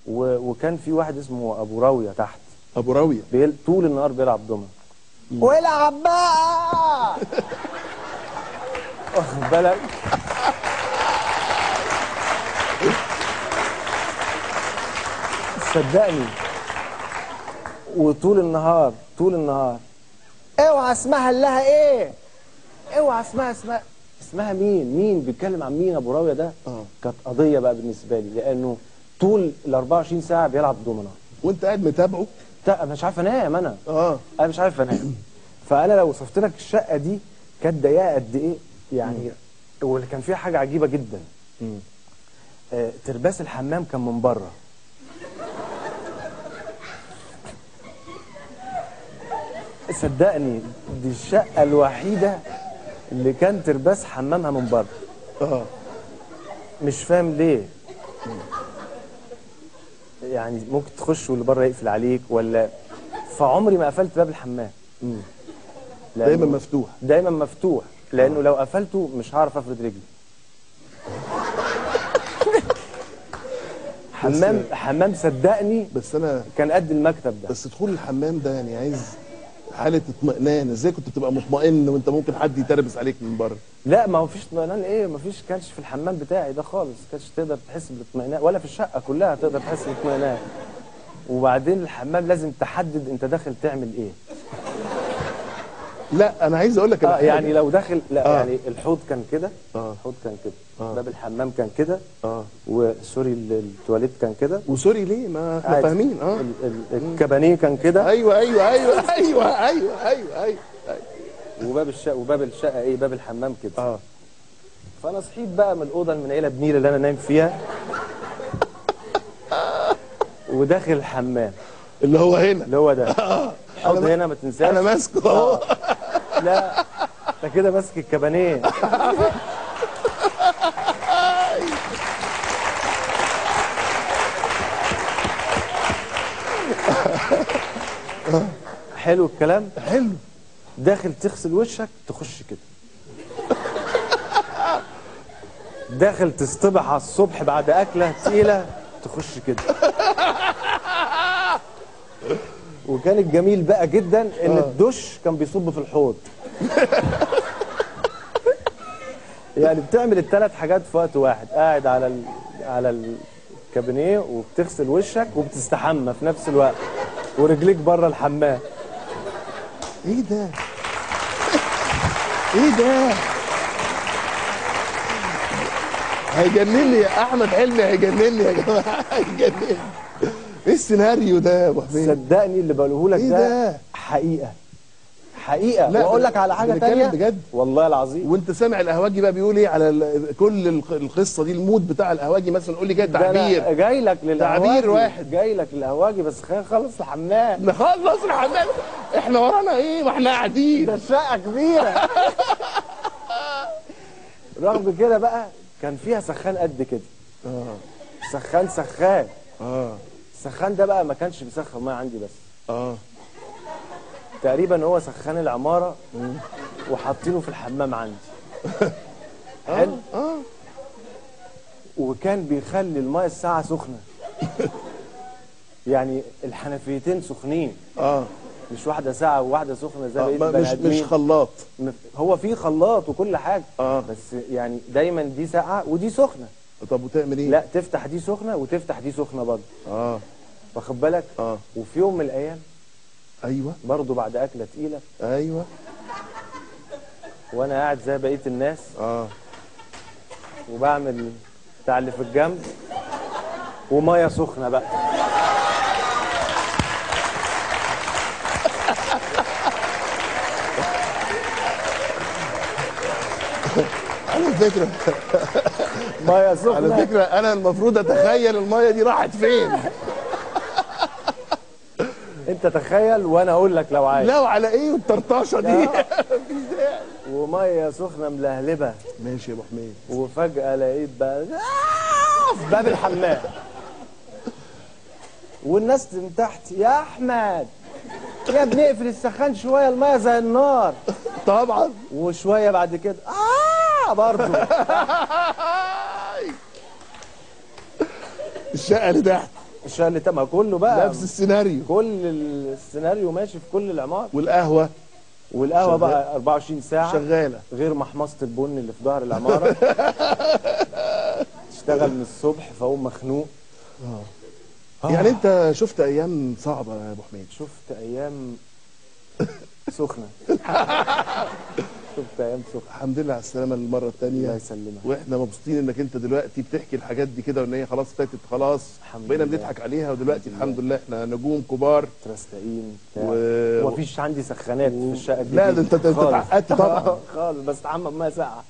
وكان في واحد اسمه ابو راويه تحت. ابو راويه طول النهار بيلعب دومنه. والعب بقى واخد بالك. صدقني. وطول النهار اوعى اسمها لها ايه، اوعى اسمها مين بيتكلم عن مين ابو راويه ده. كانت قضيه بقى بالنسبه لي، لانه طول ال 24 ساعه بيلعب دومنه وانت قاعد متابعه. مش عارف انام انا. انا مش عارف انام. فانا لو وصفت لك الشقه دي كانت ضيقه قد ايه يعني. واللي كان فيها حاجه عجيبه جدا، ترباس الحمام كان من بره. صدقني دي الشقه الوحيده اللي كان ترباس حمامها من بره. مش فاهم ليه. يعني ممكن تخش واللي بره يقفل عليك ولا. فعمري ما قفلت باب الحمام. دايما مفتوح لانه لو قفلته مش هعرف افرد رجلي. حمام صدقني. بس انا كان قد المكتب ده. بس دخول الحمام ده يعني عايز حاله اطمئنان. ازاي كنت بتبقى مطمئن وانت ممكن حد يتربس عليك من بره؟ لا ما هو فيش اطمئنان. ايه ما فيش، كانش في الحمام بتاعي ده خالص كانش تقدر تحس بالاطمئنان، ولا في الشقه كلها تقدر تحس بالاطمئنان. وبعدين الحمام لازم تحدد انت داخل تعمل ايه. لا انا عايز اقول لك يعني لو داخل يعني الحوض كان كده. الحوض كان كده. باب الحمام كان كده. وسوري التواليت كان كده. وسوري ليه؟ ما احنا فاهمين. الكابانيه كان كده. ايوه ايوه ايوه ايوه ايوه ايوه ايوه. وباب الشقه ايه، باب الحمام كده. فانا صحيت بقى من الاوضه المنيله بنيله اللي انا نايم فيها وداخل الحمام اللي هو هنا، اللي هو ده. الحوض هنا ما تنساش. انا ماسكه اهو. لا انت كده ماسك الكابانيه. حلو الكلام. حلو. داخل تغسل وشك تخش كده. داخل تصطبح على الصبح بعد اكله تقيله تخش كده. وكان الجميل بقى جدا ان الدش كان بيصب في الحوض. يعني بتعمل الثلاث حاجات في وقت واحد، قاعد على الكابينيه وبتغسل وشك وبتستحمى في نفس الوقت ورجليك بره الحمام. ايه ده؟ ايه ده؟ هيجنني يا احمد حلمي، هيجنني يا جماعه، هيجنني. ايه السيناريو ده يا ابو حميد؟ صدقني اللي بقوله لك ده حقيقه. واقول لك على حاجه ثانيه بجد والله العظيم. وانت سامع القهواجي بقى بيقول ايه على كل القصه دي، المود بتاع القهواجي مثلا. قول لي كده تعبير. جاي لك للقهواجي، تعبير واحد جاي لك للقهواجي، بس خلينا نخلص الحمام. نخلص الحمام. احنا ورانا ايه؟ ما احنا قاعدين. ده الشقه كبيره. رغم كده بقى كان فيها سخان قد كده. سخان السخان ده بقى ما كانش بيسخن ميه عندي بس. تقريبا هو سخان العماره وحاطينه في الحمام عندي. حلو. وكان بيخلي الميه الساعه سخنه. يعني الحنفيتين سخنين. مش واحده ساعه وواحده سخنه زي بقيه البني ادمين. مش خلاط. هو في خلاط وكل حاجه. بس يعني دايما دي ساقعه ودي سخنه. طب وتعمل ايه؟ لا تفتح دي سخنه وتفتح دي سخنه برضه. واخد بالك. وفي يوم من الايام ايوه برضه بعد اكله تقيله. ايوه. وانا قاعد زي بقيه الناس. وبعمل بتاع اللي في الجنب وميه سخنه بقى. على فكره ميه سخنه. على فكره انا المفروض اتخيل الميه دي راحت فين. انت تخيل وانا اقول لك لو عايز. لا وعلى ايه والطرطاشه دي؟ وميه سخنه ملهلبه. ماشي يا ابو حميد. وفجاه لقيت بقى في باب الحمام والناس من تحت يا احمد يا ابني اقفل السخان شويه الميه زي النار. طبعا. وشويه بعد كده برضه. الشقه اللي تحت الشقه اللي ما كله بقى نفس السيناريو. كل السيناريو ماشي في كل العمارة. والقهوه والقهوه بقى 24 ساعه شغاله، غير محمصه البن اللي في ظهر العماره. تشتغل من الصبح فاقوم مخنوق. يعني انت شفت ايام صعبه يا ابو حميد. شفت ايام سخنه. شفت ايام سخنه. الحمد لله على السلامه المره الثانيه. الله يسلمك. واحنا مبسوطين انك انت دلوقتي بتحكي الحاجات دي كده، وان هي خلاص فاتت خلاص، بقينا بنضحك عليها، ودلوقتي الحمد لله احنا نجوم كبار ترستقين و... ومفيش عندي سخانات في الشقه دي. لا ده انت اتعقدت طبعا. خالص، بستحمى بميه ساقعه.